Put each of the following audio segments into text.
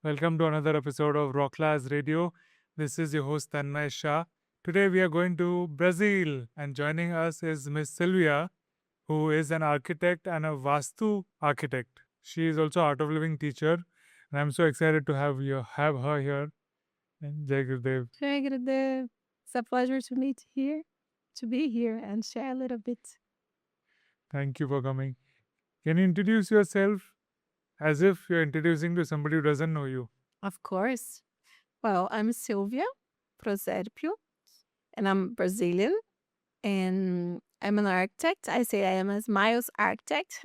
Welcome to another episode of Rocklaz Radio. This is your host Tanmay Shah. Today we are going to Brazil and joining us is Miss Silvia, who is an architect and a Vastu architect. She is also art of living teacher, and I'm so excited to have her here. And Jai Gurudev. Jai Gurudev. It's a pleasure to be here and share a little bit. Thank you for coming. Can you introduce yourself as if you're introducing to somebody who doesn't know you? Of course. Well, I'm Silvia Procerpio, and I'm Brazilian, and I'm an architect. I say I am a Smiles architect.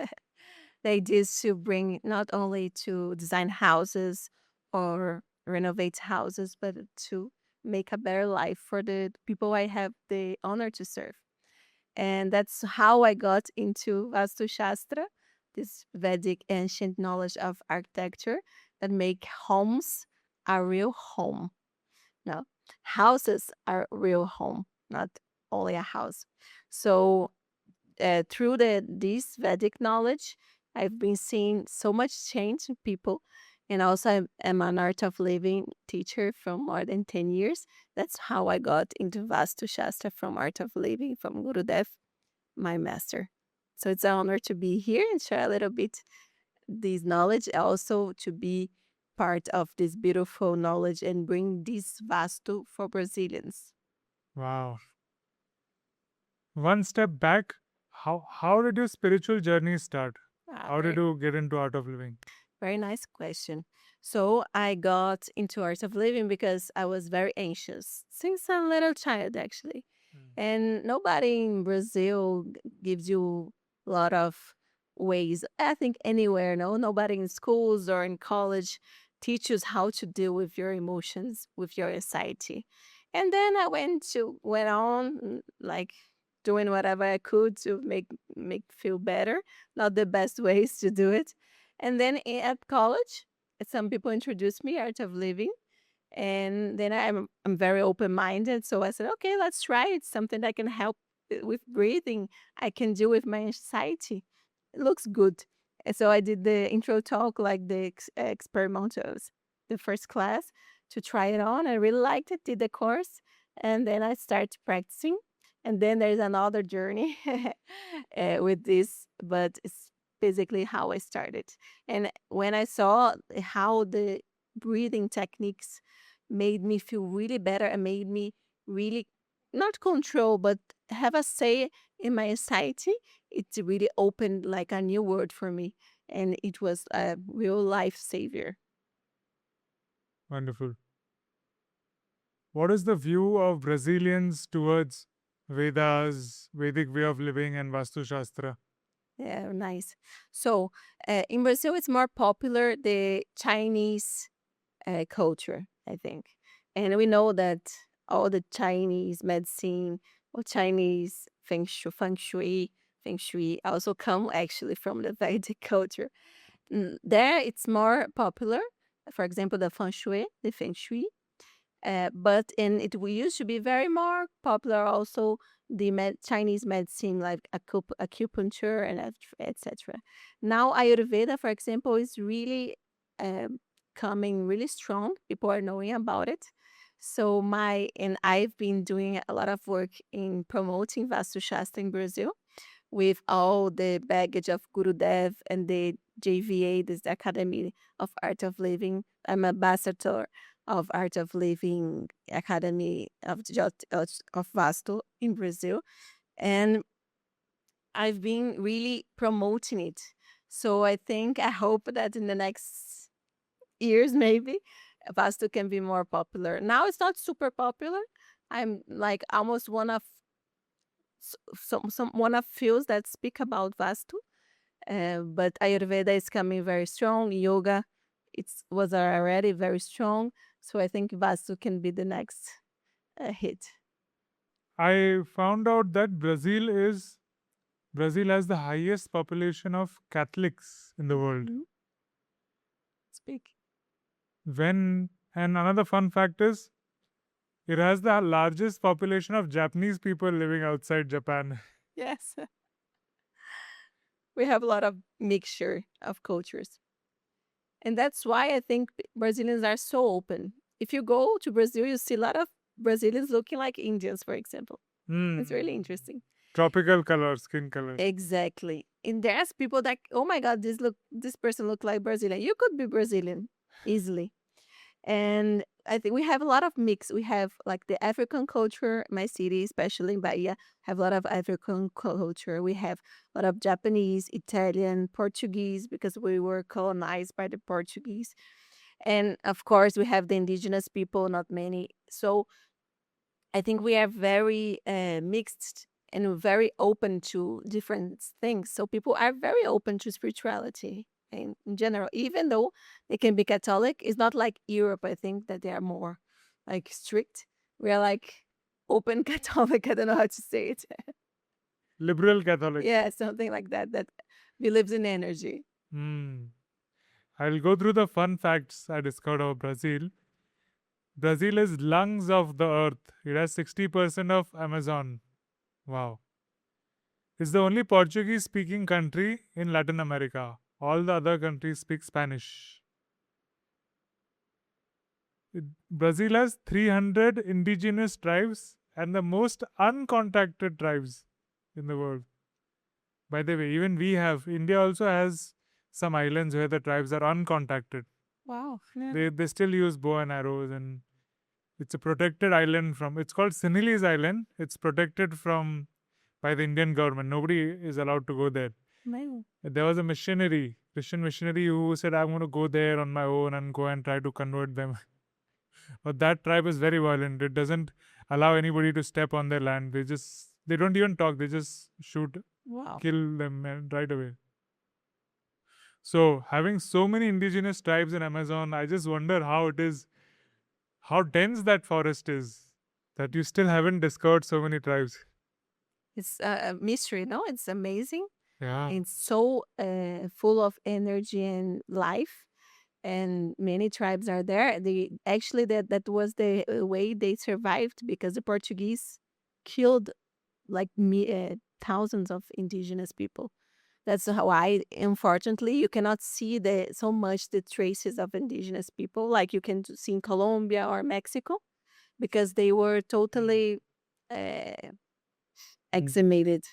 The idea is to bring not only to design houses or renovate houses, but to make a better life for the people I have the honor to serve. And that's how I got into Vastu Shastra, this Vedic ancient knowledge of architecture that make homes a real home. No, houses are real home, not only a house. So through this Vedic knowledge, I've been seeing so much change in people. And also, I'm an art of living teacher for more than 10 years. That's how I got into Vastu Shastra from art of living from Gurudev, my master. So it's an honor to be here and share a little bit this knowledge, also to be part of this beautiful knowledge and bring this Vastu for Brazilians. Wow. One step back, how did your spiritual journey start? How did you get into art of living? Very nice question. So I got into art of living because I was very anxious since a little child, actually. And nobody in Brazil gives you a lot of ways. I think anywhere, no, nobody in schools or in college teaches how to deal with your emotions, with your anxiety. And then I went on like doing whatever I could to make feel better. Not the best ways to do it. And then at college, some people introduced me art of living, and then I'm very open minded. So I said, okay, let's try it. Something that can help with breathing. I can deal with my anxiety. It looks good. And so I did the intro talk, like the experimentals, the first class to try it on. I really liked it. Did the course, and then I started practicing. And then there's another journey with this, but it's basically how I started. And when I saw how the breathing techniques made me feel really better and made me really not control, but have a say in my anxiety, it really opened like a new world for me. And it was a real life savior. Wonderful. What is the view of Brazilians towards Vedas, Vedic way of living, and Vastu Shastra? Yeah, nice. So in Brazil, it's more popular the Chinese culture, I think. And we know that all the Chinese medicine or Chinese Feng Shui also come actually from the Vedic culture. There, it's more popular. For example, the Feng Shui. But in it we used to be very more popular also the Chinese medicine like acupuncture and etc. Now Ayurveda, for example, is really coming really strong. People are knowing about it. So I've been doing a lot of work in promoting Vastu Shastra in Brazil with all the baggage of Gurudev and the JVA, this Academy of Art of Living. I'm ambassador of Art of Living Academy of Vasto in Brazil. And I've been really promoting it. So I hope that in the next years, maybe, Vastu can be more popular. Now it's not super popular. I'm like almost one of some one of few that speak about Vastu. But Ayurveda is coming very strong. Yoga, it was already very strong. So I think Vastu can be the next hit. I found out that Brazil has the highest population of Catholics in the world. Mhm. Speak. And another fun fact is it has the largest population of Japanese people living outside Japan. Yes. We have a lot of mixture of cultures. And that's why I think Brazilians are so open. If you go to Brazil, you see a lot of Brazilians looking like Indians, for example. It's really interesting. Tropical color, skin color. Exactly. And there's people that, oh my God, this person look like Brazilian. You could be Brazilian easily. And I think we have a lot of mix. We have like the African culture. My city, especially in Bahia, have a lot of African culture. We have a lot of Japanese, Italian, Portuguese, because we were colonized by the Portuguese. And of course, we have the indigenous people, not many. So I think we are very mixed and very open to different things. So people are very open to spirituality in general, even though they can be Catholic. It's not like Europe. I think that they are more like strict. We are like open Catholic. I don't know how to say it. Liberal Catholic. Yeah, something like that. That believes in energy. I'll go through the fun facts I discovered about Brazil. Brazil is lungs of the earth. It has 60% of Amazon. Wow. It's the only Portuguese speaking country in Latin America. All the other countries speak Spanish. Brazil has 300 indigenous tribes and the most uncontacted tribes in the world. By the way, even India also has some islands where the tribes are uncontacted. Wow. They still use bow and arrows, and it's a protected island it's called Sinhalese Island. It's protected by the Indian government. Nobody is allowed to go there. No. There was a Christian missionary who said, I'm going to go there on my own and go and try to convert them. But that tribe is very violent. It doesn't allow anybody to step on their land. They don't even talk. They just shoot, Wow. kill them right away. So having so many indigenous tribes in Amazon, I just wonder how dense that forest is, that you still haven't discovered so many tribes. It's a mystery, no? It's amazing. Yeah. It's so full of energy and life, and many tribes are there. That was the way they survived, because the Portuguese killed like thousands of indigenous people. That's why, unfortunately, you cannot see so much the traces of indigenous people like you can see in Colombia or Mexico, because they were totally exhumated.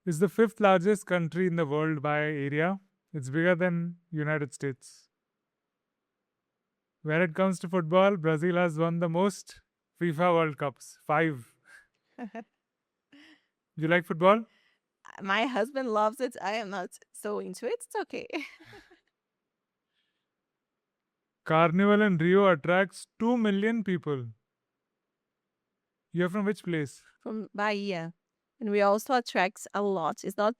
It's the 5th largest country in the world by area. It's bigger than United States. When it comes to football, Brazil has won the most FIFA World Cups. 5. You like football? My husband loves it. I am not so into it. It's okay. Carnival in Rio attracts 2 million people. You're from which place? From Bahia. And we also attract a lot. It's not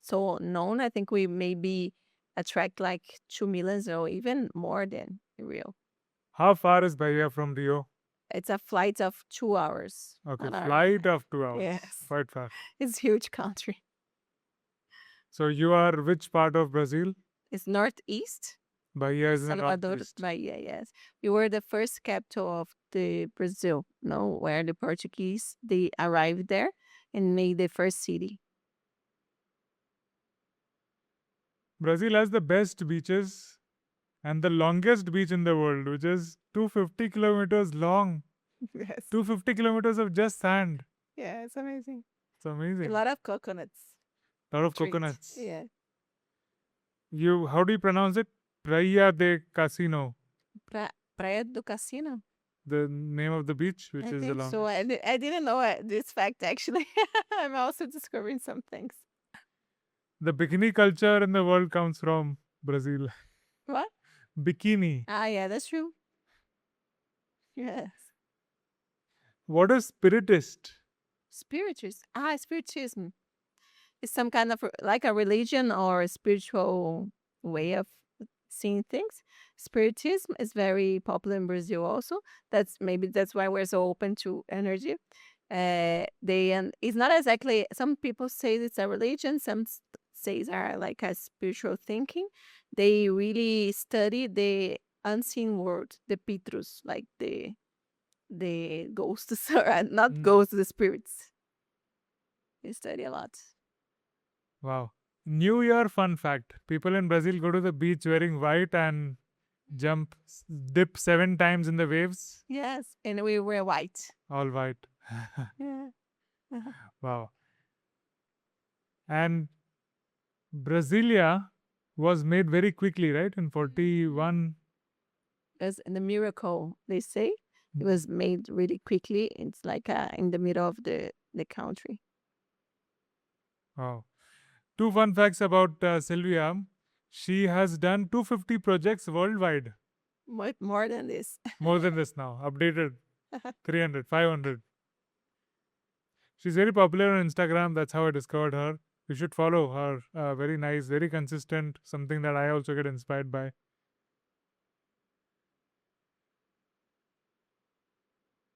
so known. I think we maybe attract like 2 million or even more than Rio. How far is Bahia from Rio? It's a flight of 2 hours. Okay, flight of 2 hours. Yes. Quite far. It's a huge country. So you are which part of Brazil? It's northeast. Bahia is in the Salvador, northeast. Bahia, yes. We were the first capital of the Brazil, no, where the Portuguese, they arrived there and made the first city. Brazil has the best beaches and the longest beach in the world, which is 250 kilometers long. Yes. 250 kilometers of just sand. Yeah, it's amazing. It's amazing. A lot of coconuts. A lot of trees. coconuts. Yeah. How do you pronounce it? Praia de Casino. Praia do Cassino. The name of the beach, which I is the think longest. so. I didn't know this fact, actually. I'm also discovering some things. The bikini culture in the world comes from Brazil. What? Bikini. Ah, yeah, that's true. Yes. What is spiritist? Spiritism. It's some kind of like a religion or a spiritual way of seeing things. Spiritism is very popular in Brazil also. That's why we're so open to energy. It's not exactly, some people say it's a religion, some say it's like a spiritual thinking. They really study the unseen world, the pitrus, like the ghosts, or not ghosts, the spirits. They study a lot. Wow. New Year fun fact: people in Brazil go to the beach wearing white and jump, dip 7 times in the waves. Yes, and we wear white. All white. Yeah. Uh-huh. Wow. And Brasilia was made very quickly, right? In 41. As in the miracle, they say it was made really quickly. It's like in the middle of the country. Wow. Two fun facts about Sylvia. She has done 250 projects worldwide. More than this. More than this now. Updated 300, 500. She's very popular on Instagram. That's how I discovered her. You should follow her. Very nice, very consistent. Something that I also get inspired by.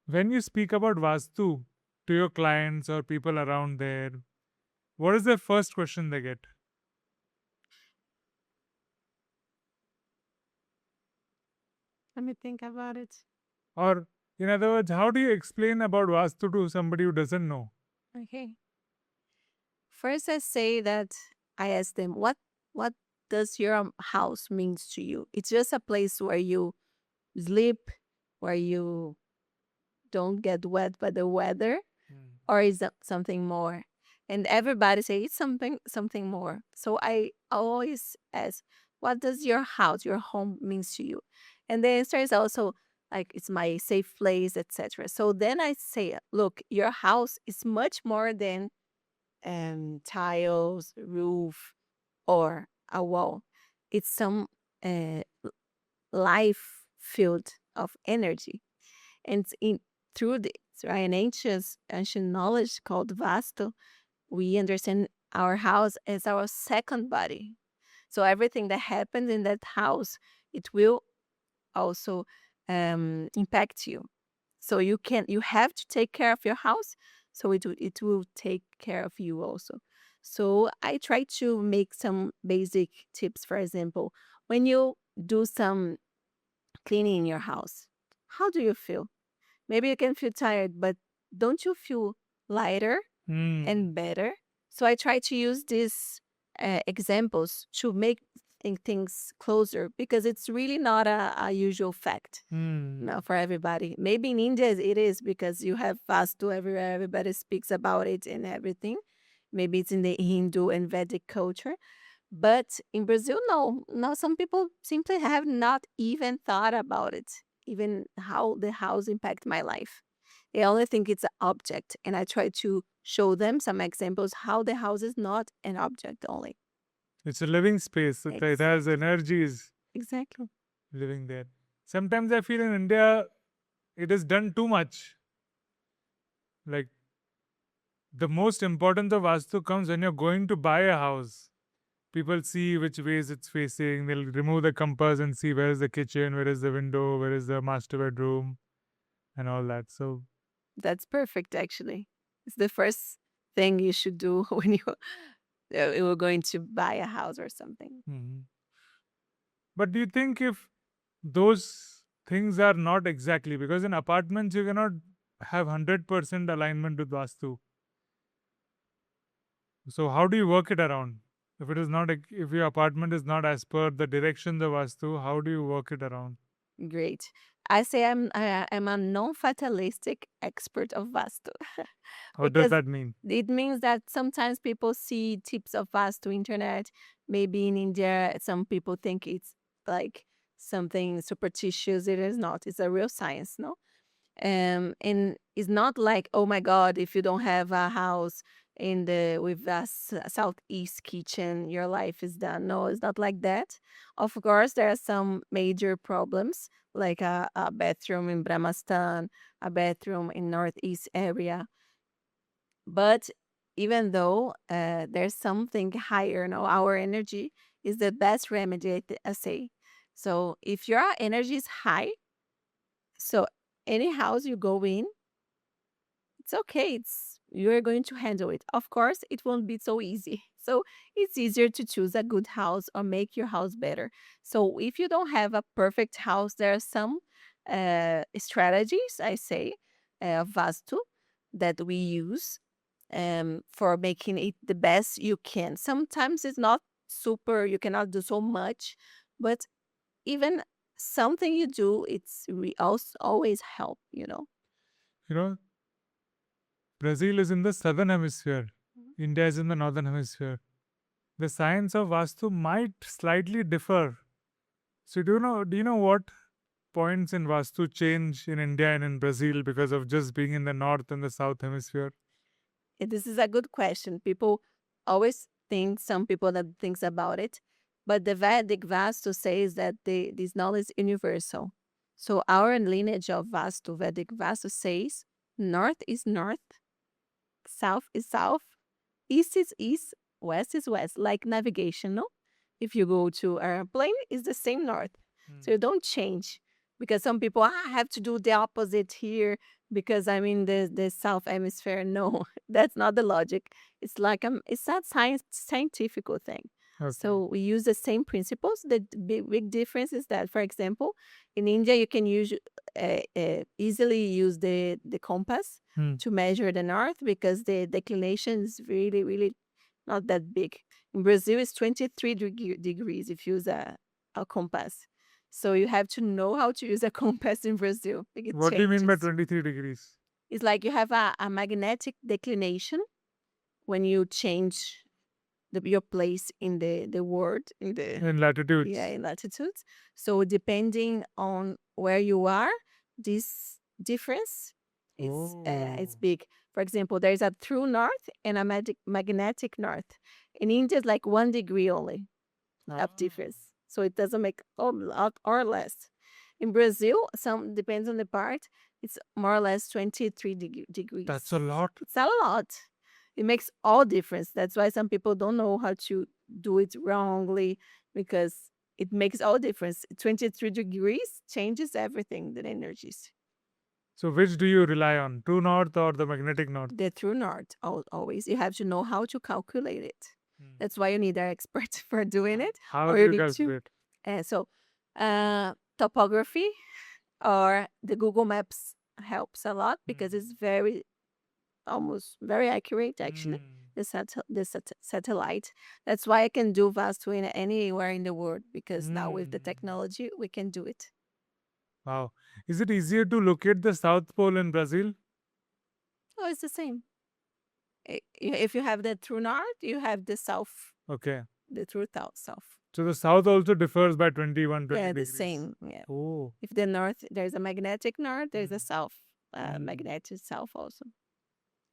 When you speak about Vastu to your clients or people around there, what is the first question they get? Let me think about it. Or, in other words, how do you explain about Vastu to somebody who doesn't know? Okay. First, I say that I ask them, what does your house means to you? It's just a place where you sleep, where you don't get wet by the weather, or is that something more? And everybody say it's something more. So I always ask, what does your house, your home means to you? And the answer is also like it's my safe place, etc. So then I say, look, your house is much more than tiles, roof, or a wall. It's some uh, life field of energy. And through this, right, an ancient knowledge called Vastu, we understand our house as our second body. So everything that happens in that house, it will also impact you. So you have to take care of your house, so it will take care of you also. So I try to make some basic tips. For example, when you do some cleaning in your house, how do you feel? Maybe you can feel tired, but don't you feel lighter and better? So I try to use these examples to make things closer, because it's really not a usual fact now for everybody. Maybe in India it is, because you have Vastu everywhere, everybody speaks about it and everything. Maybe it's in the Hindu and Vedic culture. But in Brazil, no. No, some people simply have not even thought about it, even how the house impact my life. They only think it's an object, and I try to show them some examples how the house is not an object only. It's a living space. It has energies Exactly. living there. Sometimes I feel in India, it is done too much. Like, the most importance of Vastu comes when you're going to buy a house. People see which ways it's facing. They'll remove the compass and see where is the kitchen, where is the window, where is the master bedroom, and all that. So, That's perfect, actually. It's the first thing you should do when you were going to buy a house or something. mhm. But do you think if those things are not exactly, because in apartments you cannot have 100% alignment with Vastu. So how do you work it around? If it is not, if your apartment is not as per the direction the Vastu, how do you work it around? Great. I say I'm a non-fatalistic expert of Vastu. What does Because that mean? it means that sometimes people see tips of Vastu internet. Maybe in India, some people think it's like something superstitious. It is not. It's a real science, no? And it's not like, oh my God, if you don't have a house in the with a southeast kitchen, your life is done. No, it's not like that. Of course, there are some major problems, like a bathroom in Brahmastan, a bathroom in northeast area. But even though there's something higher, no, our energy is the best remedy, I say. So if your energy is high, so any house you go in, it's okay. You're going to handle it. Of course, it won't be so easy. So it's easier to choose a good house or make your house better. So if you don't have a perfect house, there are some strategies, I say, of Vastu that we use. for making it the best you can. Sometimes it's not super, you cannot do so much, but even something you do, it's also always help, You know, Brazil is in the southern hemisphere. India is in the northern hemisphere. The science of Vastu might slightly differ. So do you know what points in Vastu change in India and in Brazil because of just being in the north and the south hemisphere? This is a good question. People always think, some people that thinks about it, but the Vedic Vastu says that this knowledge is universal. So our lineage of Vastu, Vedic Vastu says north is north, south is south, east is east, west is west, like navigation, no? If you go to airplane, it's the same north. So you don't change. Because some people, I have to do the opposite here because I'm in the south hemisphere. No, that's not the logic. It's like it's not scientific thing. Okay. So we use the same principles. The big difference is that, for example, in India you can use easily use the compass to measure the north because the declination is really not that big. In Brazil, it's 23 degrees if you use a compass. So you have to know how to use a compass in Brazil. What do you mean by 23 degrees? It's like you have a magnetic declination when you change your place in the world, in latitudes. Yeah, in latitudes. So depending on where you are, this difference is it's big. For example, there is a true north and a magnetic north. In India, it's like 1 degree only of difference. So it doesn't make a lot or less. In Brazil, some depends on the part, it's more or less 23 degrees. That's a lot. It's a lot. It makes all difference. That's why some people don't know how to do it wrongly because it makes all difference. 23 degrees changes everything, the energies. So which do you rely on, true north or the magnetic north? The true north, always. You have to know how to calculate it. That's why you need an expert for doing it. How or do you need calculate? Topography or the Google Maps helps a lot because it's almost very accurate actually. The satellite. That's why I can do Vastu in anywhere in the world because now with the technology we can do it. Wow. Is it easier to locate the South Pole in Brazil? Oh, it's the same. If you have the true north, you have the south. Okay. The true south. So the south also differs by 21, 20 Yeah, degrees. the same. Yeah. Oh. If the north, there's a magnetic north, there's a south, magnetic south also.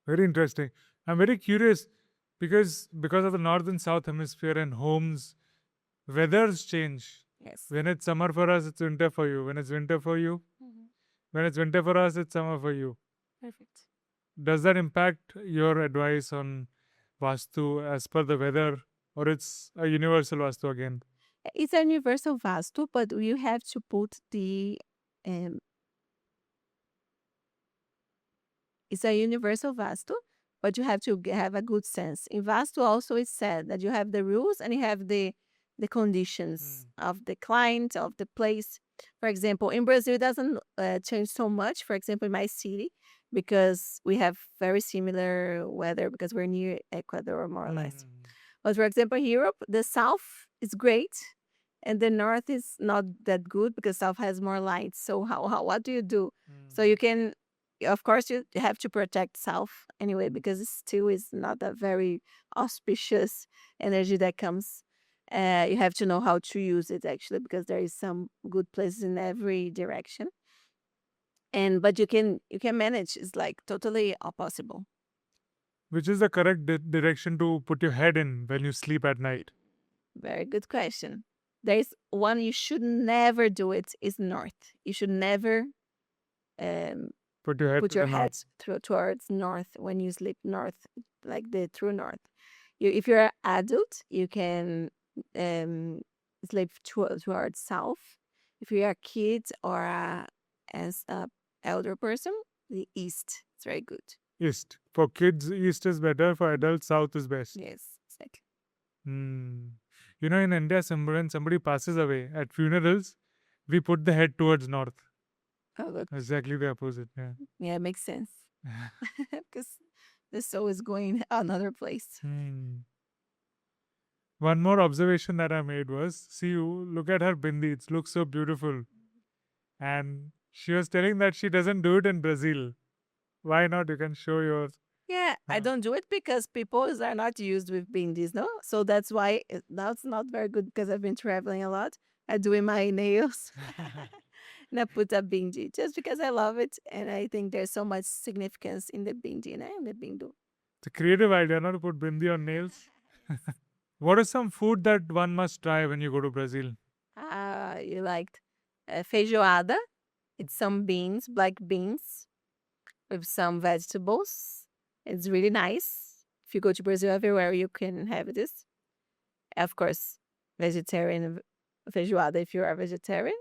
Very interesting. I'm very curious because of the north and south hemisphere and homes, weathers change. Yes. When it's summer for us, it's winter for you. When it's winter for you, when it's winter for us, it's summer for you. Perfect. Does that impact your advice on Vastu as per the weather, or it's a universal Vastu again? It's a universal Vastu, but you have to put it's a universal Vastu, but you have to have a good sense. In Vastu also it's said that you have the rules and you have the conditions of the client, of the place. For example, in Brazil, it doesn't change so much. For example, in my city, because we have very similar weather because we're near Ecuador, more or less. But for example, in Europe, the south is great, and the north is not that good because south has more light. So what do you do? So you can, of course, you have to protect south anyway because it still is not a very auspicious energy that comes. You have to know how to use it actually because there is some good places in every direction. But you can manage. It's like totally possible. Which is the correct direction to put your head in when you sleep at night? Very good question. There is one you should never do it is north. You should never put your head towards north when you sleep north, like the true north. If you're an adult, you can sleep towards south. If you're a kid or as a elder person, the east. It's very good. East. For kids, east is better. For adults, south is best. Yes, exactly. You know, in India, when somebody passes away at funerals, we put the head towards north. Oh, good. Exactly the opposite. Yeah. Yeah, it makes sense. Because the soul is going another place. One more observation that I made was, see, you look at her bindi, it looks so beautiful. And she was telling that she doesn't do it in Brazil. Why not? You can show yours. Yeah, I don't do it because people are not used with bindis, no? So that's why that's not very good because I've been traveling a lot. I do in my nails and I put a bindi just because I love it and I think there's so much significance in the bindi, né? In the bindu. It's a creative idea, not to put bindi on nails. What is some food that one must try when you go to Brazil? You liked feijoada. It's some beans, black beans with some vegetables. It's really nice. If you go to Brazil, everywhere you can have this. Of course, vegetarian feijoada if you are vegetarian.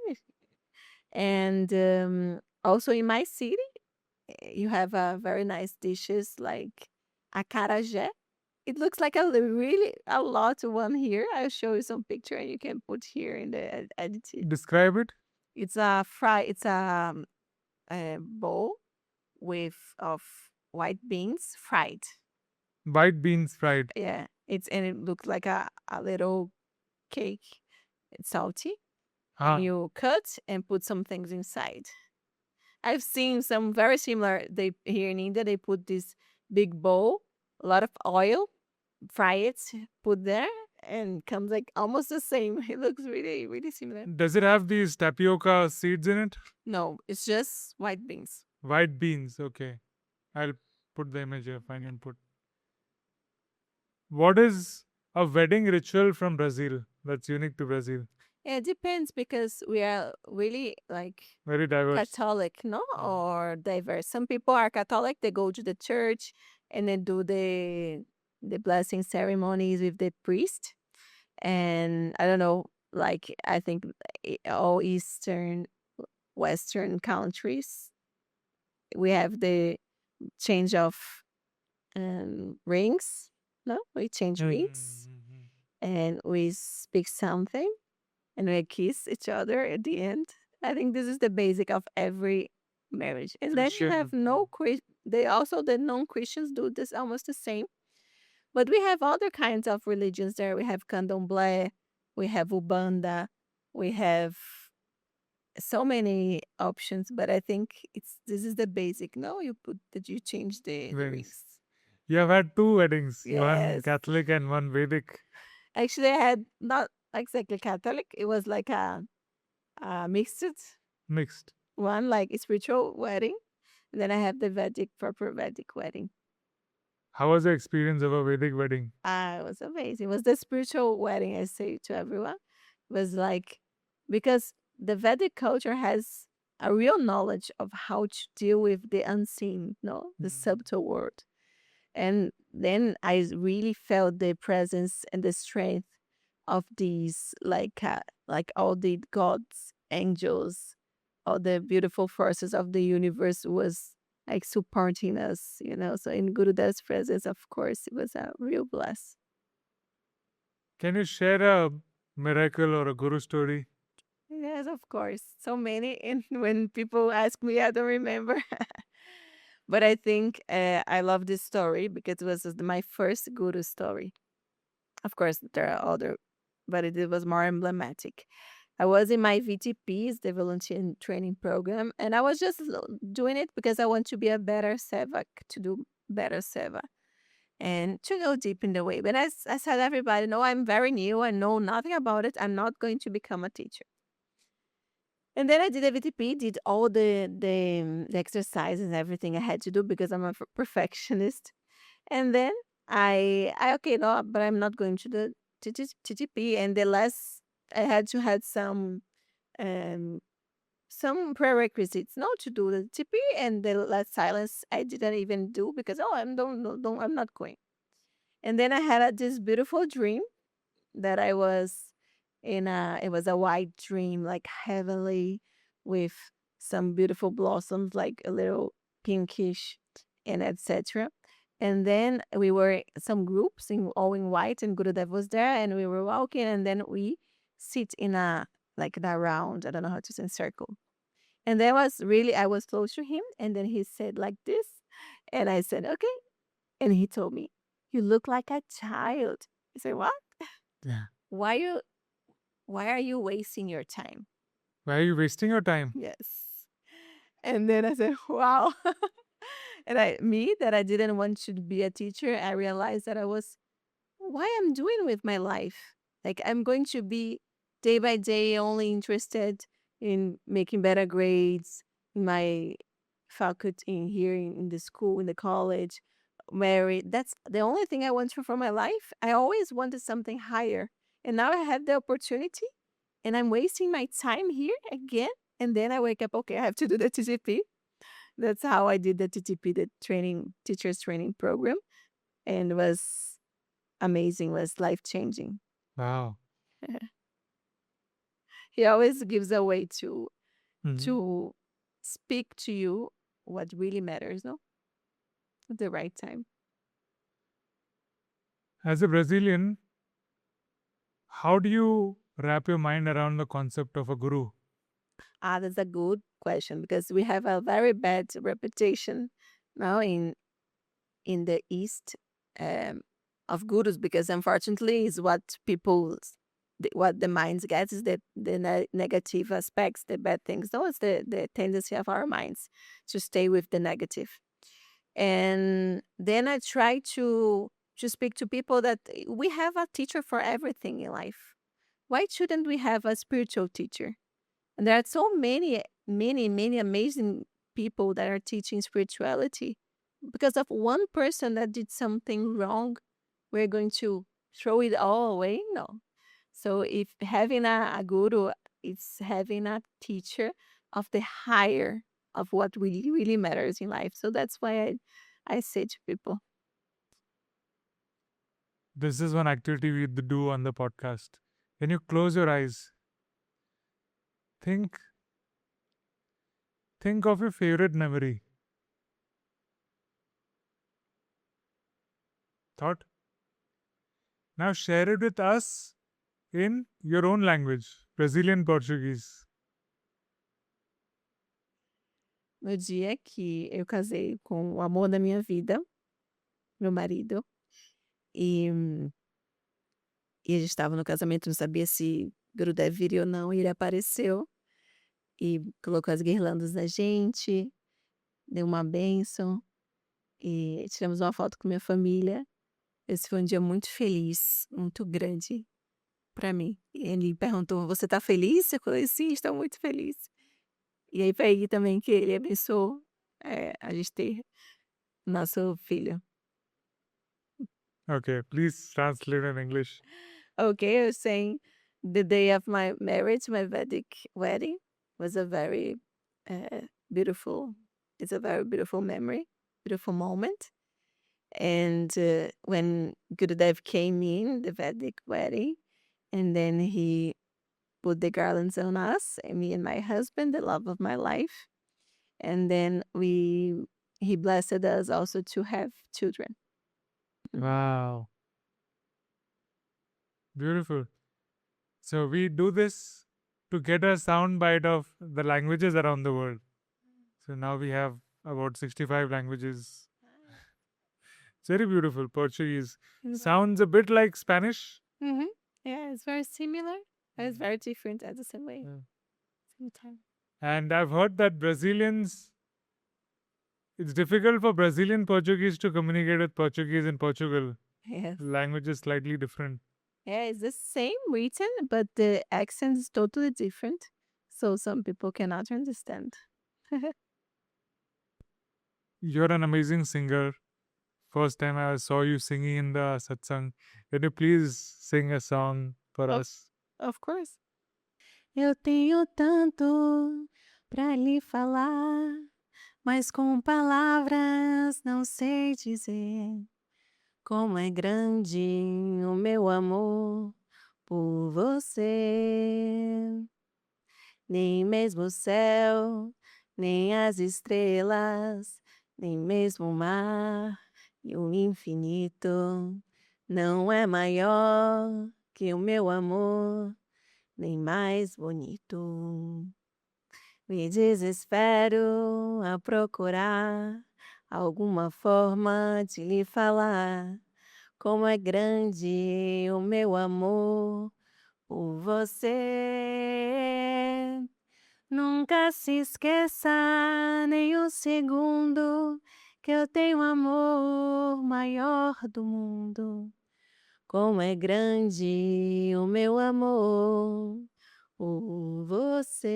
And also in my city, you have very nice dishes like acarajé. It looks like really a lot one here. I'll show you some picture and you can put here in the edit. Describe it. It's a fry. It's a bowl of white beans fried. White beans fried. Yeah, and it looks like a little cake. It's salty. Ah, You cut and put some things inside. I've seen some very similar. They here in India they put this big bowl, a lot of oil, fry it, put there, and comes like almost the same. It looks really really similar. does it have these tapioca seeds in it? No, it's just white beans. White beans. Okay. I'll put the image here if I can put. What is a wedding ritual from Brazil that's unique to Brazil? Yeah, it depends because we are really like Very diverse. Catholic, no, or diverse. Some people are Catholic; they go to the church and then do the blessing ceremonies with the priest. And I don't know, like I think all Eastern, Western countries, we have the change of rings. No, we change rings and we speak something and we kiss each other at the end. I think this is the basic of every marriage. And then you have they also the non-Christians do this almost the same. But we have other kinds of religions there. We have Candomblé, we have Ubanda, we have so many options. But I think this is the basic. No, you change the Rings. rings. You have had two weddings, one Yes. Catholic and one Vedic. Actually, I had not exactly Catholic. It was like a mixed Mixed. one, like a spiritual wedding. And then I have the proper Vedic wedding. How was the experience of a Vedic wedding? It was amazing. It was the spiritual wedding, I say to everyone. It was like, because the Vedic culture has a real knowledge of how to deal with the unseen, no, the subtle world. And then I really felt the presence and the strength of these, like all the gods, angels, all the beautiful forces of the universe was like supporting us, So in Guruda's presence, of course, it was a real bless. Can you share a miracle or a guru story? Yes, of course. So many. And when people ask me, I don't remember. But I think I love this story because it was my first guru story. Of course, there are other, but it was more emblematic. I was in my VTPs, the volunteer training program, and I was just doing it because I want to be a better seva, to do better seva, and to go deep in the way. But I said, everybody, no, I'm very new. I know nothing about it. I'm not going to become a teacher. And then I did a VTP, did all the exercises and everything I had to do because I'm a perfectionist. And then okay, no, but I'm not going to the TTP. And the last, I had to had um some prerequisites, no, to do the TP. And the last silence I didn't even do because I'm not going. And then I had this beautiful dream that I was it was a white dream, like heavenly, with some beautiful blossoms, like a little pinkish, and etc. And then we were some groups all in white, and Gurudev was there, and we were walking, and then we sit in a like in a round. I don't know how to say circle. And then I was close to him, and then he said like this, and I said okay, And he told me, "You look like a child." I said, "What? Yeah. Why are you wasting your time?" Why are you wasting your time? Yes. And then I said, "Wow." And that I didn't want to be a teacher, I realized that I was why I'm doing with my life. Like I'm going to be day by day only interested in making better grades in my faculty in here in the school, in the college, married. That's the only thing I want for my life. I always wanted something higher. And now I have the opportunity and I'm wasting my time here again. And then I wake up, okay, I have to do the TTP. That's how I did the TTP, the teachers training program. And it was amazing, was life changing. Wow. He always gives a way to Mhm. speak to you what really matters, no? At the right time. As a Brazilian, how do you wrap your mind around the concept of a guru? Ah, that's a good question because we have a very bad reputation now in the East um, of gurus because unfortunately is what what the minds get is the negative aspects, the bad things. No, it's the tendency of our minds to stay with the negative. And then I try to speak to people that we have a teacher for everything in life. Why shouldn't we have a spiritual teacher? And there are so many amazing people that are teaching spirituality. Because of one person that did something wrong, we're going to throw it all away? No. So if having a guru, it's having a teacher of the higher of what really matters in life. So that's why I say to people, This is one activity we do on the podcast. When you close your eyes, think think of your favorite memory. Thought? Now share it with us in your own language, Brazilian Portuguese. no dia que eu casei com o amor da minha vida, meu marido, e, e a gente estava no casamento, não sabia se Gurudev viria ou não, e ele apareceu e colocou as guirlandas na gente, deu uma bênção, e tiramos uma foto com minha família. Esse foi um dia muito feliz, muito grande para mim. E ele perguntou: "Você tá feliz?" Eu falei: "Sim, estou muito feliz". E aí foi aí também que ele abençoou, a gente ter nosso filho. Okay, please translate in English. Okay, I was saying the day of my marriage, my Vedic wedding, was a very beautiful. It's a very beautiful memory, beautiful moment. And when Gurudev came in the Vedic wedding, and then he put the garlands on us, and me and my husband, the love of my life, and then he blessed us also to have children. Wow. Beautiful. So we do this to get a sound bite of the languages around the world. So now we have about 65 languages. It's very beautiful. Portuguese sounds a bit like Spanish. Mm-hmm. Yeah, it's very similar, but it's very different at the same way. Yeah. Same time. And I've heard that it's difficult for Brazilian Portuguese to communicate with Portuguese in Portugal. Yes. Language is slightly different. Yeah, it's the same written, but the accent is totally different. So some people cannot understand. You're an amazing singer. First time I saw you singing in the satsang. Can you please sing a song for Of, us? of course. Eu tenho tanto pra lhe falar, mas com palavras não sei dizer como é grande o meu amor por você. Nem mesmo o céu, nem as estrelas, nem mesmo o mar e o infinito não é maior que o meu amor, nem mais bonito. Me desespero a procurar alguma forma de lhe falar como é grande o meu amor por você. Nunca se esqueça nem um segundo que eu tenho o amor maior do mundo. Como é grande o meu amor por você.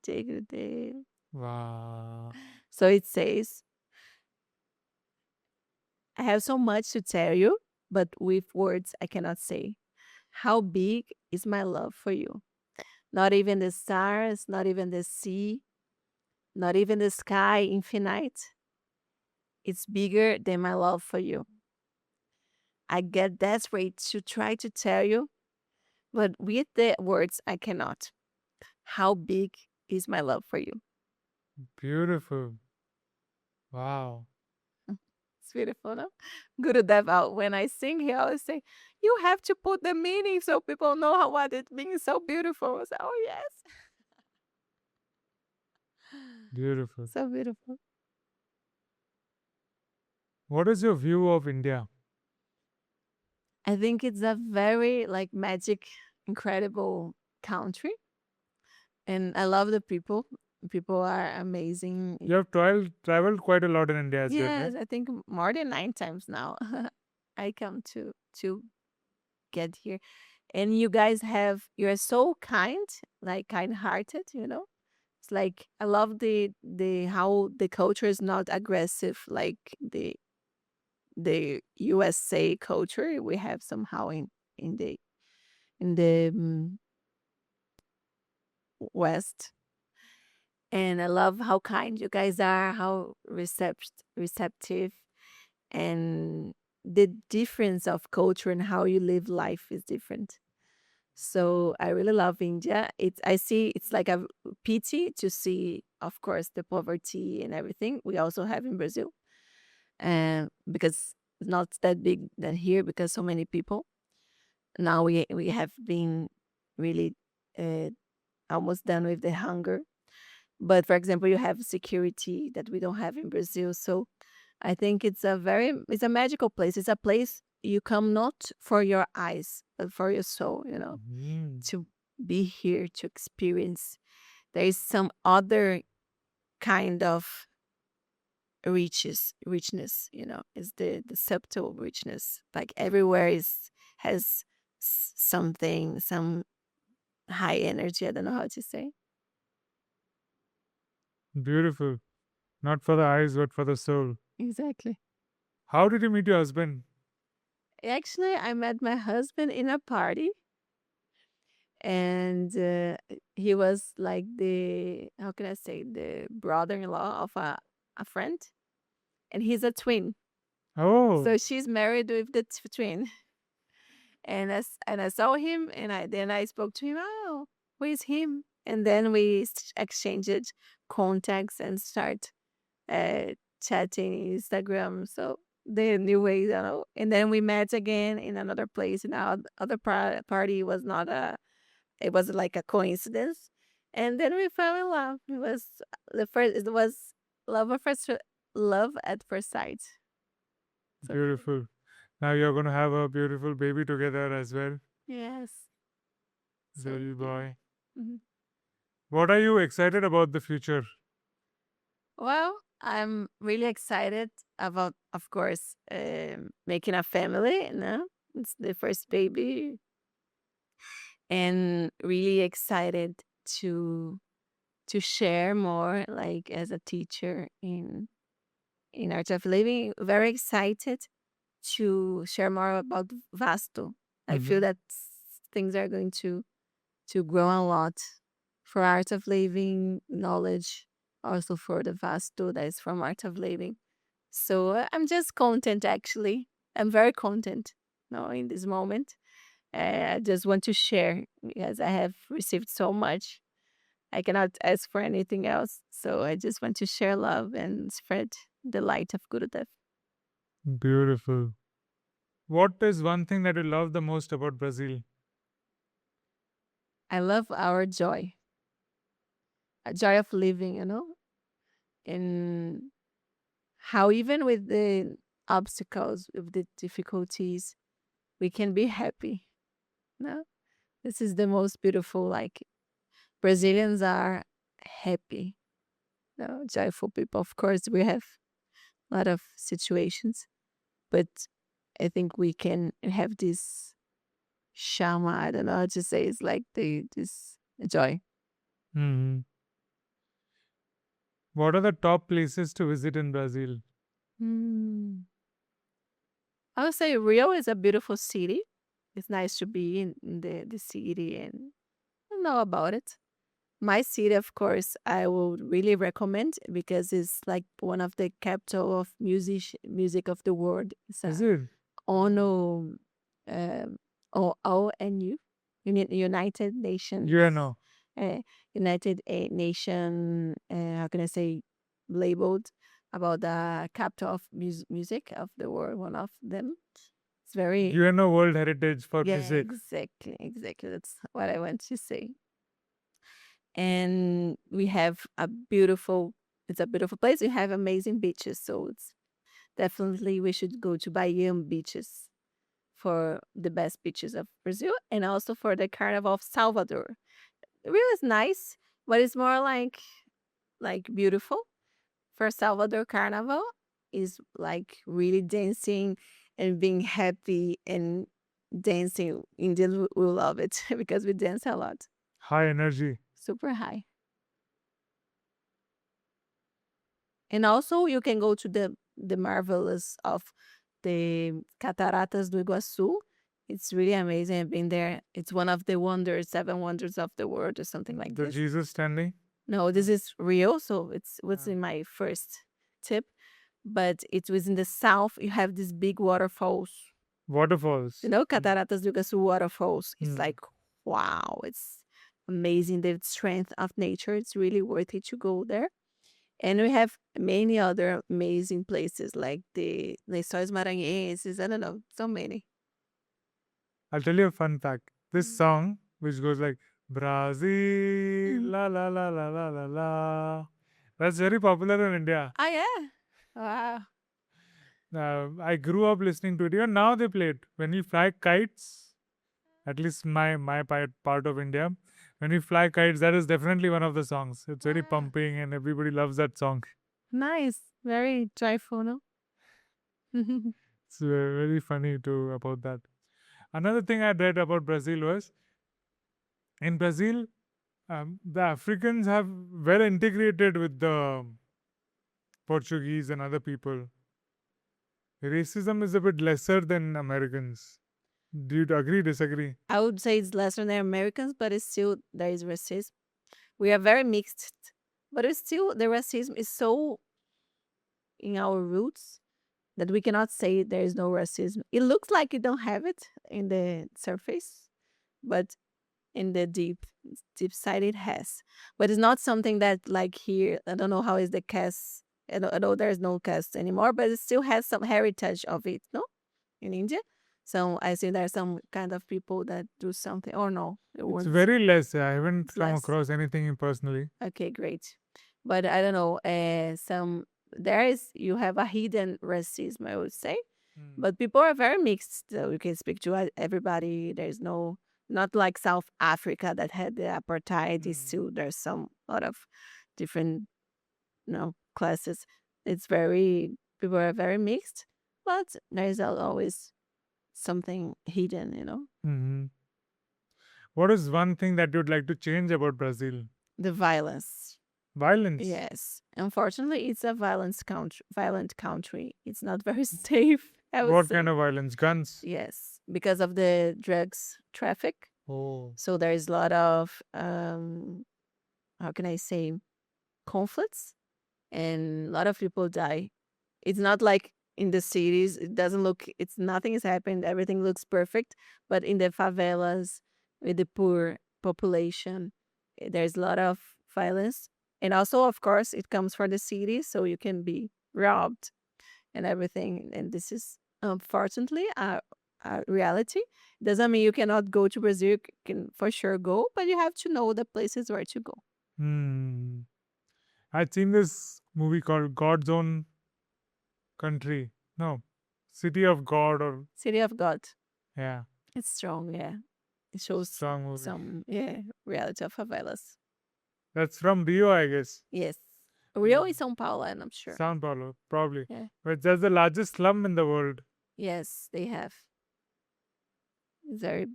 Take it there. Wow. So it says, I have so much to tell you, but with words I cannot say. How big is my love for you? Not even the stars, not even the sea, not even the sky infinite. It's bigger than my love for you. I get desperate to try to tell you, but with the words I cannot. How big is my love for you? Beautiful. Wow. It's beautiful, no? Guru Deva, when I sing, he always say, you have to put the meaning so people know how what it means. So beautiful. I say, oh yes. Beautiful. So beautiful. What is your view of India? I think it's a very like magic, incredible country. And I love the people. People are amazing. You have traveled quite a lot in India as well, right? Yes, I think more than 9 times now. I come to get here. And you guys you're so kind, like kind-hearted, you know? It's like I love the how the culture is not aggressive like the USA culture we have somehow in the in the West. And I love how kind you guys are, how receptive, and the difference of culture and how you live life is different. So I really love India. I see it's like a pity to see, of course, the poverty and everything we also have in Brazil, because it's not that big than here because so many people. Now we have been really uh, almost done with the hunger. But for example, you have security that we don't have in Brazil. So I think it's a magical place. It's a place you come not for your eyes, but for your soul, you know, Mm. to be here to experience. There is some other kind of richness, you know, is the subtle richness. Like everywhere has something, some high energy. I don't know how to say. Beautiful. Not for the eyes, but for the soul. Exactly. How did you meet your husband? Actually, I met my husband in a party, and he was like the how can I say the brother-in-law of a friend, and he's a twin. Oh, So she's married with the twin, and I saw him, and I spoke to him. Oh, who is him? And then we exchanged contacts and start uh, chatting Instagram. So the new way, you know. And then we met again in another place. And our other party was not it was like a coincidence. And then we fell in love. It was it was love at love at first sight. So beautiful. Now you're going to have a beautiful baby together as well. yes, so Little boy. mhm. What are you excited about the future? Well, I'm really excited about, of course, making a family. You know, it's the first baby, and really excited to to share more, like as a teacher in art of living. Very excited to share more about Vastu. I feel Mhm. that things are going to grow a lot for art of living knowledge, also for the Vastu that is from art of living. So I'm just content actually. I'm very content now in this moment. I just want to share because I have received so much. I cannot ask for anything else. So I just want to share love and spread the light of Gurudev. Beautiful. What is one thing that you love the most about Brazil? I love our joy, a joy of living, you know. and how even with the obstacles, with the difficulties, we can be happy. No, this is the most beautiful. Like Brazilians are happy, no, joyful people. Of course, we have a lot of situations, but I think we can have this shama. I don't know how to say. It's like this joy. Hmm. What are the top places to visit in Brazil? Hmm. I would say Rio is a beautiful city. It's nice to be in the city and know about it. My city, of course, I would really recommend because it's like one of the capital of music of the world. It's Is a it? ONU, um, ONU, United Nations, UNO. uh, United Nation. How can I say labeled about the capital of music of the world? One of them. It's very UNO World Heritage for yeah, Music. exactly. That's what I want to say. And we have a beautiful it's a beautiful place. We have amazing beaches, so it's definitely we should go to Bahia beaches for the best beaches of Brazil and also for the Carnival of Salvador. It really is nice, but it's more like beautiful. For Salvador Carnival is like really dancing and being happy and dancing. Indians will love it because we dance a lot. High energy. Super high. And also you can go to the marvelous of the Cataratas do Iguaçu. It's really amazing. I've been there. It's one of the wonders, seven wonders of the world or something like The this. Jesus standing. No, this is Rio, so it's what's Ah. in my first tip. But it was in the south. You have these big waterfalls. Waterfalls. You know, Cataratas do Iguaçu waterfalls. It's Hmm. like wow, it's amazing. The strength of nature. It's really worth it to go there. And we have many other amazing places like the Lençóis Maranhenses. I don't know, so many. I'll tell you a fun fact. This Mm. song, which goes like Brazil, Mm. la la la la la la la, that's very popular in India. Oh yeah. Wow. I grew up listening to it. Even now they play it. When we fly kites, at least my part of India, when we fly kites, that is definitely one of the songs. It's very Ah, pumping and everybody loves that song. nice. Very joyful, no? It's very funny too about that. Another thing I read about Brazil was in Brazil, the Africans have well integrated with the Portuguese and other people. Racism is a bit lesser than Americans. Do you agree, disagree? I would say it's lesser than Americans, but it's still there is racism. We are very mixed, but it's still the racism is so in our roots that we cannot say there is no racism. It looks like you don't have it in the surface, but in the deep side it has. But it's not something that like here. I don't know how is the caste. I know there's no caste anymore, but it still has some heritage of it. No, in India. So I see there's some kind of people that do something or no, it It's won't. very less. I haven't It's come less. across anything personally. Okay, great. But I don't know. Some there is you have a hidden racism, I would say. Hmm. But people are very mixed. So you can speak to everybody. There's no not like South Africa that had the apartheid. It's Hmm. still there's some lot of different classes. It's very people are very mixed, but there's always something hidden. Hmm. What is one thing that you'd like to change about Brazil? The violence. Violence. Yes, unfortunately, it's a violent country. It's not very safe, I would What kind say. of violence? Guns. Yes, because of the drugs traffic. Oh. So there is a lot of how can I say conflicts, and a lot of people die. It's not like in the cities. It doesn't look. It's nothing has happened. Everything looks perfect. But in the favelas, with the poor population, there's a lot of violence. And also, of course, it comes from the city, so you can be robbed and everything. And this is unfortunately a reality. Doesn't mean you cannot go to Brazil. You can for sure go, but you have to know the places where to go. Hmm. I'd seen this movie called God's Own Country. No, City of God, or City of God. yeah, It's strong, yeah. It shows strong movie. some, yeah, reality of favelas. That's from Rio, I guess. Yes. Rio is São Paulo, and I'm sure. São Paulo, probably. Yeah. But that's the largest slum in the world. Yes, they have. It's very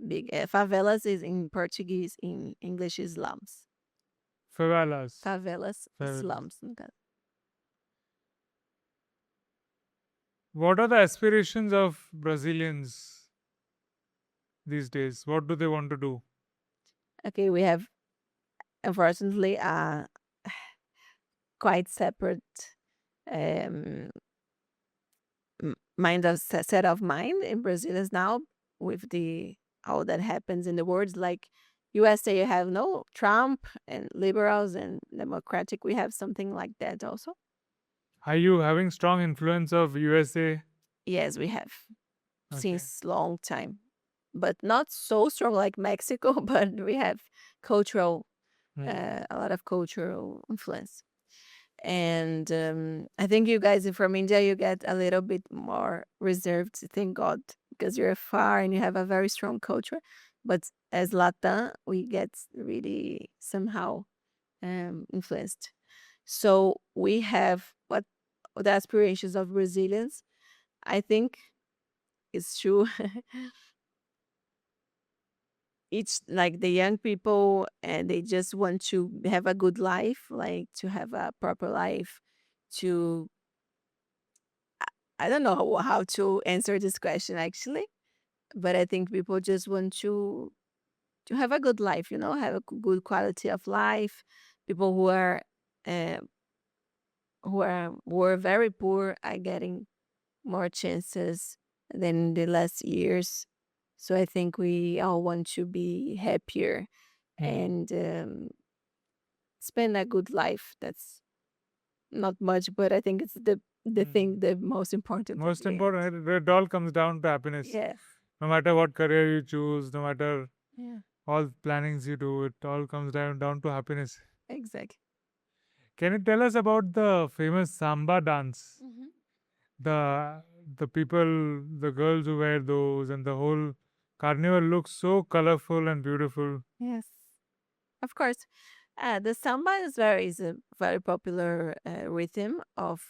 big. Favelas is in Portuguese, in English is slums. Favelas. Favelas, Favelas. slums. No caso. What are the aspirations of Brazilians these days? What do they want to do? Okay, we have, unfortunately, a quite separate um, set of mind in Brazil is now with the all that happens in the world. Like USA, you have no Trump and liberals and democratic. We have something like that also. Are you having strong influence of USA? Yes, we have Okay. since long time, but not so strong like Mexico. But we have cultural, a lot of cultural influence. And I think you guys from India, you get a little bit more reserved, thank God, because you're far and you have a very strong culture. But as Latin, we get really somehow influenced. So we have what the aspirations of Brazilians. I think it's true. Each like the young people, and they just want to have a good life, like to have a proper life, to I don't know how to answer this question actually, but I think people just want to have a good life, have a good quality of life. People uh, were very poor are getting more chances than in the last years. So I think we all want to be happier and spend a good life. That's not much, but I think it's the thing, the most important. Most thing. important, it all comes down to happiness. Yes. No matter what career you choose, no matter Yeah. all plannings you do, it all comes down to happiness. Exactly. Can you tell us about the famous samba dance? Mhm. The the people, the girls who wear those, and the whole carnival looks so colorful and beautiful. Yes. Of course. The samba is a very popular rhythm of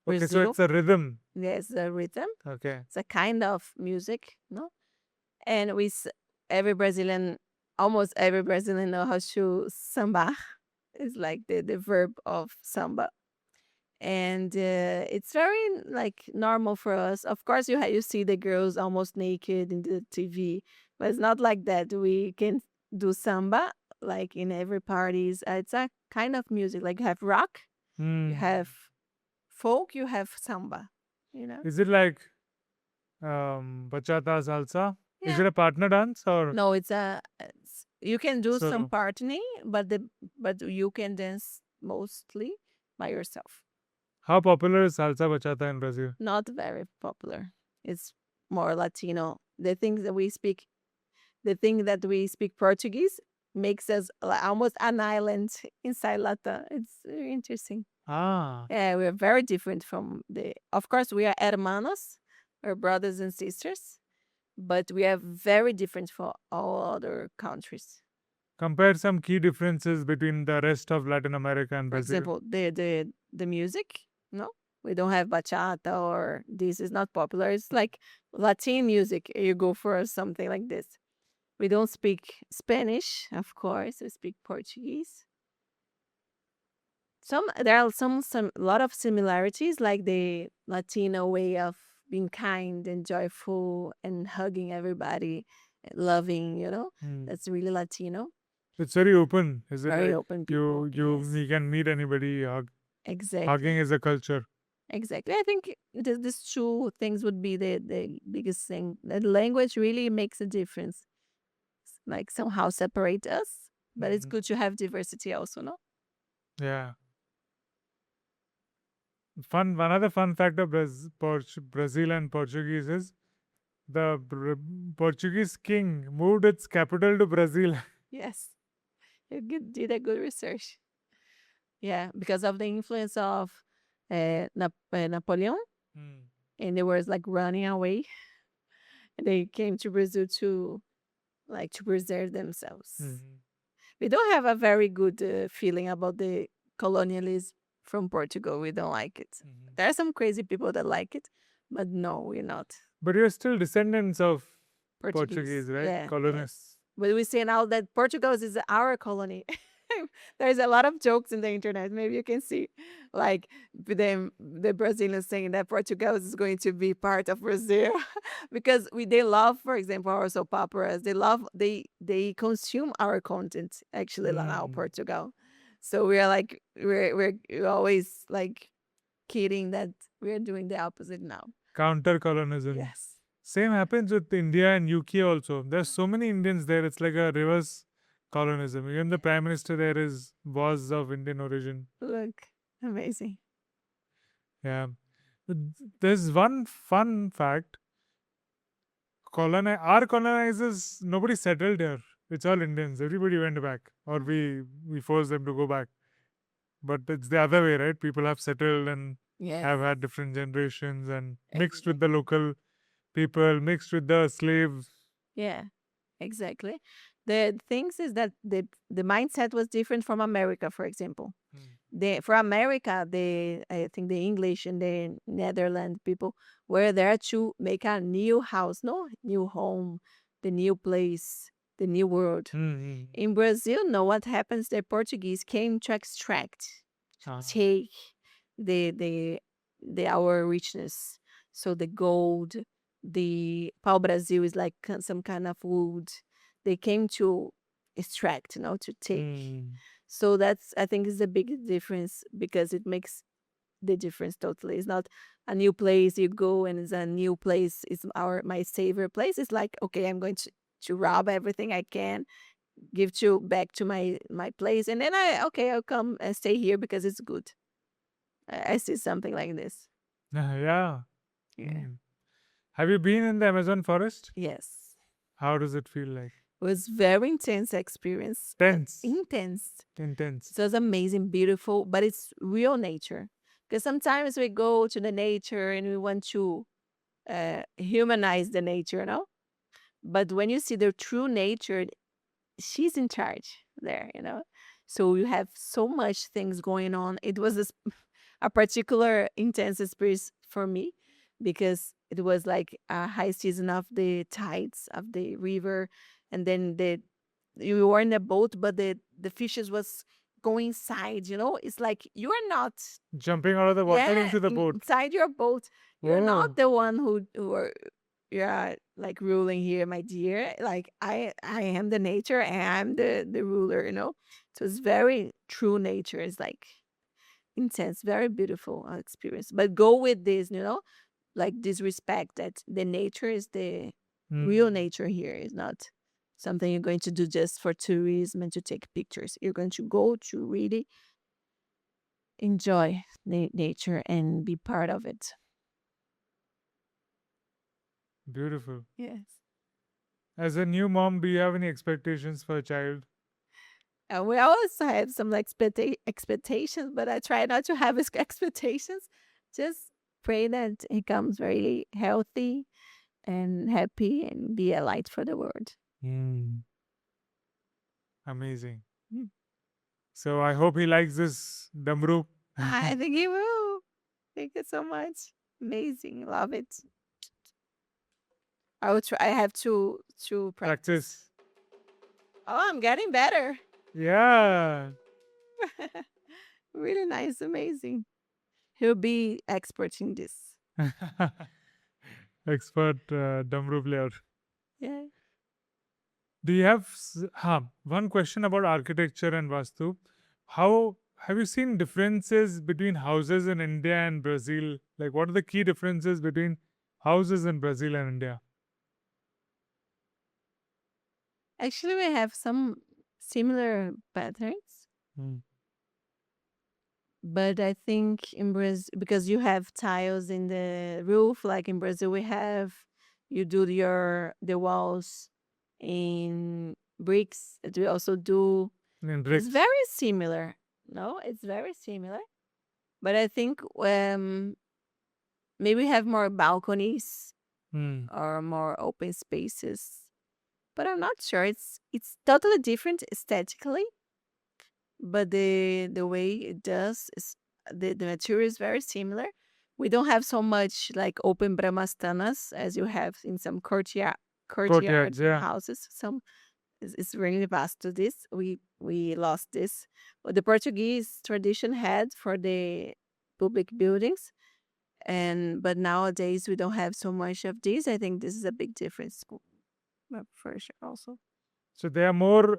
Okay, so Brazil. it's a rhythm. Yes, a rhythm. Okay. It's a kind of music, no? And every Brazilian, almost every Brazilian know how to samba. It's like the verb of samba. And it's very like normal for us. Of course, you see the girls almost naked in the TV, but it's not like that. We can do samba like in every parties. It's a kind of music. Like you have rock, you have folk, you have samba. Is it like bachata, salsa? Is Yeah. it a partner dance or No, you can do some solo? partnering, but you can dance mostly by yourself. How popular is salsa bachata in Brazil? Not very popular. It's more Latino. The thing that we speak Portuguese makes us almost an island inside Latin. It's very interesting. Ah, Yeah, we're very different from of course, we are hermanos, we're brothers and sisters, but we are very different from all other countries. compare some key differences between the rest of Latin America and For Brazil. example, the music, no? We don't have bachata, or this is not popular. It's like Latin music. You go for something like this. We don't speak Spanish, of course. We speak Portuguese. There are some lot of similarities, like the Latino way of being kind and joyful and hugging everybody, loving. That's really Latino. It's very open. Is it Very like open people. Yes, you can meet anybody? exactly. Hugging is a culture. Exactly. I think these two things would be the biggest thing. The language really makes a difference. Like somehow separate us, but it's good to have diversity also, no? Yeah. Another fun fact of Brazil and Portuguese is the Portuguese king moved its capital to Brazil. Yes. You did a good research. Yeah, because of the influence of Napoleon, and they were like running away. They came to Brazil to preserve themselves. We don't have a very good feeling about the colonialism from Portugal. We don't like it. There are some crazy people that like it, but no, we're not But you're still descendants of Portuguese. right? Yeah, Colonists. but we say now that Portugal is our colony. There's a lot of jokes in the internet. Maybe you can see, like the Brazilians saying that Portugal is going to be part of Brazil, because they love, for example, our soap operas. They consume our content actually now Portugal. So we are like we're always like kidding that we're doing the opposite now. Counter colonialism. Yes. Same happens with India and UK also. There's so many Indians there. It's like a reverse colonialism. Even the prime minister there was of Indian origin. Look, amazing. Yeah. There's one fun fact. Our colonizers, nobody settled here. It's all Indians. Everybody went back, or we forced them to go back. But it's the other way, right? People have settled and have had different generations and mixed with the local people, mixed with the slaves. Yeah, exactly. The things is that the mindset was different from America, for example. For America, I think the English and the Netherlands people were there to make a new house, no new home, the new place, the new world. In Brazil, no, what happens? The Portuguese came to extract, take the our richness. So the gold, the pau Brazil is like some kind of wood. They came to extract, to take. So that's, I think, is the big difference, because it makes the difference totally. It's not a new place you go and it's a new place. It's my savior place. It's like, okay, I'm going to rob everything I can, give back to my place, and then I'll come and stay here because it's good. I see something like this. Yeah. Yeah. Have you been in the Amazon forest? Yes. How does it feel like? It was very intense experience. Intense. So it's amazing, beautiful, but it's real nature. Because sometimes we go to the nature and we want to humanize the nature, no? But when you see the true nature, she's in charge there. So you have so much things going on. It was a particular intense experience for me, because it was like a high season of the tides of the river, and then you were in a boat, but the fishes was going inside. It's like you are not jumping out of the water into the boat inside your boat. You're not the one who are like ruling here, my dear. Like I am the nature, and I'm the ruler. So it's very true nature. It's like intense, very beautiful experience. But go with this, like this respect that the nature is the real nature here. Is not something you're going to do just for tourism and to take pictures. You're going to go to really enjoy nature and be part of it. Beautiful. Yes. As a new mom, do you have any expectations for a child? We always have some expectations, but I try not to have expectations. Just pray that he comes very healthy and happy and be a light for the world. Amazing. So I hope he likes this damru. I think he will. Thank you so much. Amazing. Love it. I will try. I have to practice. Oh, I'm getting better. Yeah. Really nice. Amazing. He'll be expert in this. Expert damru player. Yeah. Do you have one question about architecture and Vastu? How have you seen differences between houses in India and Brazil? Like, what are the key differences between houses in Brazil and India? Actually, we have some similar patterns. But I think in Brazil, because you have tiles in the roof, like in Brazil, you do the walls in bricks. We also do. In bricks. It's very similar. No, it's very similar. But I think maybe we have more balconies Hmm. or more open spaces. But I'm not sure. It's totally different aesthetically, but the way it does is the material is very similar. We don't have so much like open brahmastanas as you have in some courtyard Courtyards, yeah. houses. Some it's really vast to this. We lost this. What the Portuguese tradition had for the public buildings, and but nowadays we don't have so much of this. I think this is a big difference for sure. Also, So they are more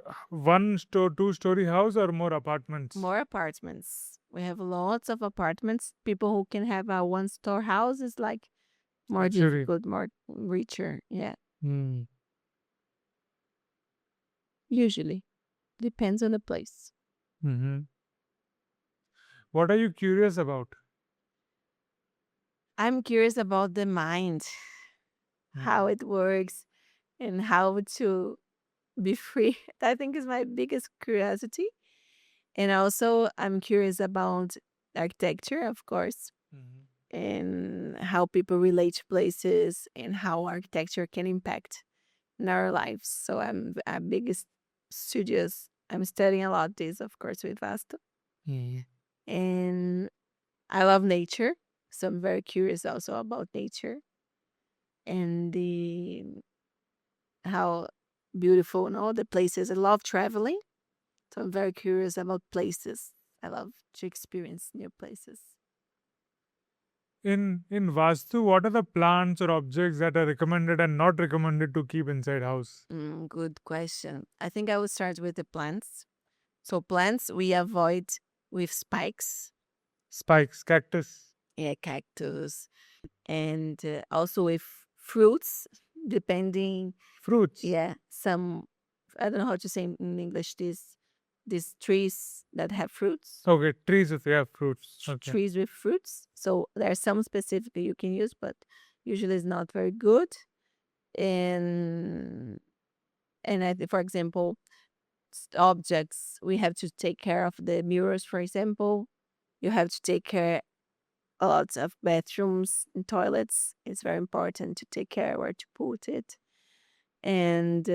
two-story house or more apartments? more apartments. We have lots of apartments. People who can have a one-store house is like more Luxury. difficult, more richer. Yeah, Hmm. usually depends on the place. Mm-hmm. What are you curious about? I'm curious about the mind, how Hmm. it works, and how to be free. I think is my biggest curiosity. And also, I'm curious about architecture, of course, Mhm. and how people relate to places and how architecture can impact in our lives. So I'm a biggest studious. I'm studying a lot this, of course, with Vastu. Mhm. And I love nature. So I'm very curious also about nature and the how beautiful and all the places. I love traveling. So I'm very curious about places. I love to experience new places. In Vastu, what are the plants or objects that are recommended and not recommended to keep inside house? Good question. I think I would start with the plants. So plants we avoid with spikes, Spikes, cactus, yeah, cactus, and also with fruits, depending. fruits. Yeah, some I don't know how to say in English these trees that have fruits. Okay, trees with yeah, fruits. Okay. Trees with fruits. So there are some specific you can use, but usually it's not very good. And for example, objects we have to take care of the mirrors. For example, you have to take care a lot of bathrooms and toilets. It's very important to take care where to put it. And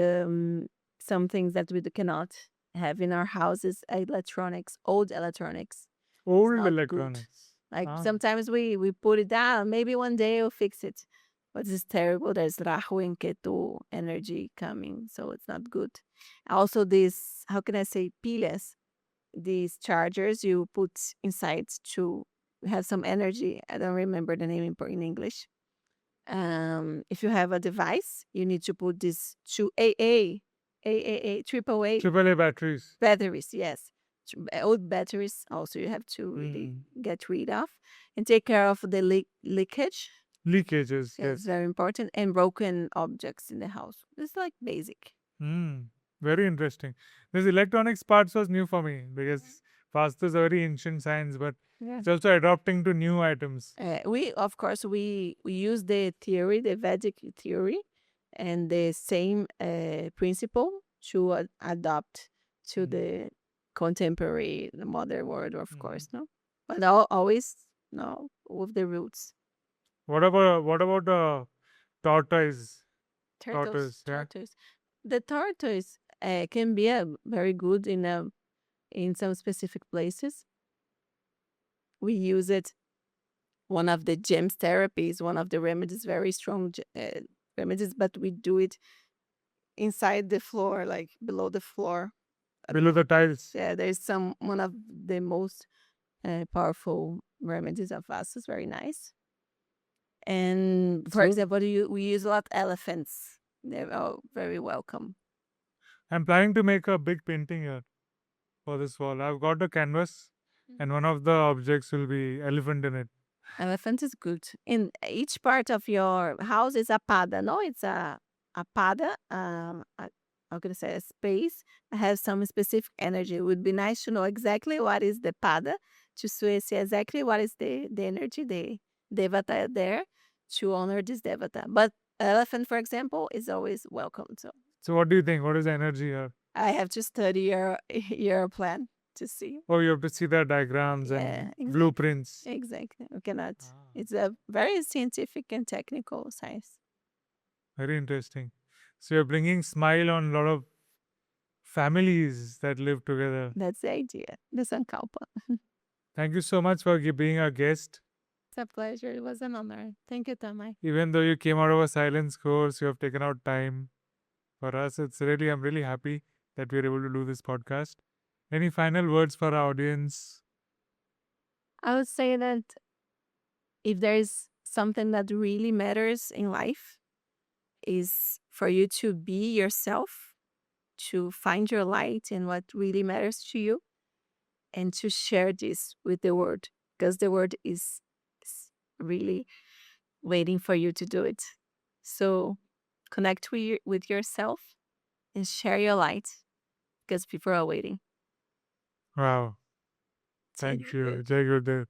some things that we cannot have in our houses, electronics, old electronics. It's Old not good. electronics. Like Ah. sometimes we put it down. Maybe one day we'll fix it. But it's terrible. There's Rahu and Ketu energy coming, so it's not good. Also, these, how can I say, pilas, these chargers you put inside to have some energy. I don't remember the name in English. If you have a device, you need to put this to triple A Triple A batteries. batteries. Yes, old batteries. Also, you have to really Mm. get rid of and take care of the leakage. Leakages, Yeah, it's yes. very important, and broken objects in the house. It's like basic. Mm. Very interesting. This electronics parts was new for me because Vastu is a very ancient science, but Yeah. it's also adapting to new items. We of course we use the theory, the Vedic theory, and the same principle to adopt to Mm. the contemporary, the modern world, of Mhm. course, no, but always no with the roots. What about the tortoise? Turtles, Tortoise, yeah. tortoise. The tortoise can be very good in some specific places. We use it. One of the gems therapies, one of the remedies, very strong remedies, but we do it inside the floor, like below the floor. Below the tiles. Yeah, there's some one of the most powerful remedies of us. Is very nice. And for So example, we use a lot elephants. They're all very welcome. I'm planning to make a big painting here for this wall. I've got a canvas, and one of the objects will be elephant in it. Elephant is good. In each part of your house is a pada, no? It's a pada, how can I say, a space that has some specific energy. It would be nice to know exactly what is the pada, to see exactly what is the energy, the devata there, to honor this devata. But elephant, for example, is always welcome. So So what do you think? What is the energy here? I have to study your your plan. to see. Oh, you have to see the diagrams Yeah, and exactly. blueprints. Exactly. We cannot. Ah, It's a very scientific and technical science. very interesting. So you're bringing smile on a lot of families that live together. That's the idea. The Sankalpa. Thank you so much for being our guest. It's a pleasure. It was an honor. Thank you, Tanmay. Even though you came out of a silence course, you have taken out time for us. I'm really happy that we're able to do this podcast. Any final words for our audience? I would say that if there is something that really matters in life, is for you to be yourself, to find your light in what really matters to you, and to share this with the world, because the world is really waiting for you to do it. So connect with yourself and share your light, because people are waiting. Wow. Jai Thank you. Gurudev. Jai Gurudev.